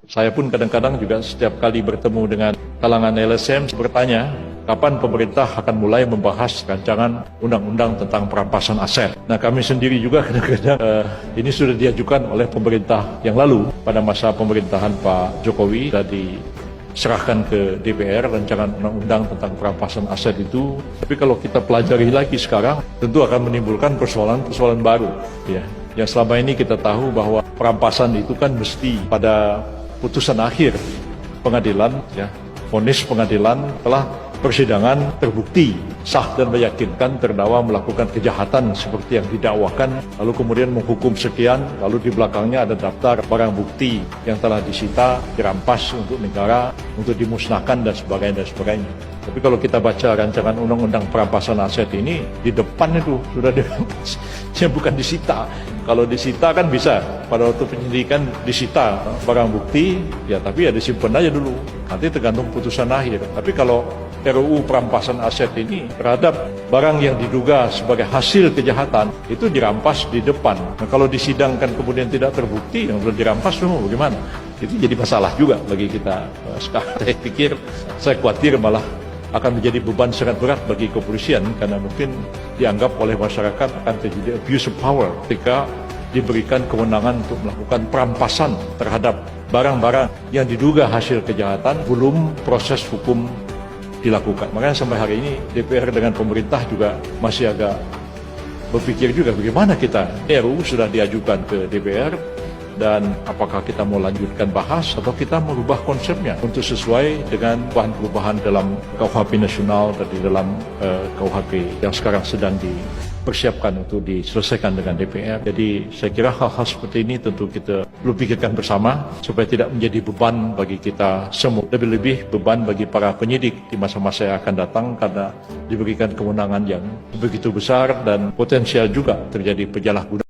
Saya pun kadang-kadang juga setiap kali bertemu dengan kalangan LSM bertanya, kapan pemerintah akan mulai membahas rancangan undang-undang tentang perampasan aset. Nah, kami sendiri juga kadang-kadang ini sudah diajukan oleh pemerintah yang lalu pada masa pemerintahan Pak Jokowi sudah diserahkan ke DPR rancangan undang-undang tentang perampasan aset itu. Tapi kalau kita pelajari lagi sekarang, tentu akan menimbulkan persoalan-persoalan baru. Ya, yang selama ini kita tahu bahwa perampasan itu kan mesti pada putusan akhir pengadilan, ya, vonis pengadilan telah persidangan terbukti sah dan meyakinkan terdakwa melakukan kejahatan seperti yang didakwakan, lalu kemudian menghukum sekian, lalu di belakangnya ada daftar barang bukti yang telah disita, dirampas untuk negara, untuk dimusnahkan dan sebagainya dan sebagainya. Tapi kalau kita baca rancangan undang-undang perampasan aset ini, di depan itu sudah dirampas, ya bukan disita. Kalau disita kan bisa, pada waktu penyidikan disita barang bukti, ya tapi ya disimpan aja dulu, nanti tergantung putusan akhir. Tapi kalau RUU perampasan aset ini terhadap barang yang diduga sebagai hasil kejahatan itu dirampas di depan. Nah, kalau disidangkan kemudian tidak terbukti, yang sudah dirampas semua bagaimana? Itu jadi masalah juga bagi kita. Sekarang saya khawatir malah akan menjadi beban sangat berat bagi kepolisian karena mungkin dianggap oleh masyarakat akan terjadi abuse of power ketika diberikan kewenangan untuk melakukan perampasan terhadap barang-barang yang diduga hasil kejahatan belum proses hukum dilakukan. Makanya sampai hari ini DPR dengan pemerintah juga masih agak berpikir juga bagaimana kita. RUU sudah diajukan ke DPR dan apakah kita mau lanjutkan bahas atau kita merubah konsepnya untuk sesuai dengan perubahan dalam KUHP nasional dan di dalam KUHP yang sekarang sedang dipersiapkan untuk diselesaikan dengan DPR. Jadi saya kira hal-hal seperti ini tentu kita perlu pikirkan bersama supaya tidak menjadi beban bagi kita semua. Lebih-lebih beban bagi para penyidik di masa-masa yang akan datang karena diberikan kewenangan yang begitu besar dan potensial juga terjadi penyalahgunaan.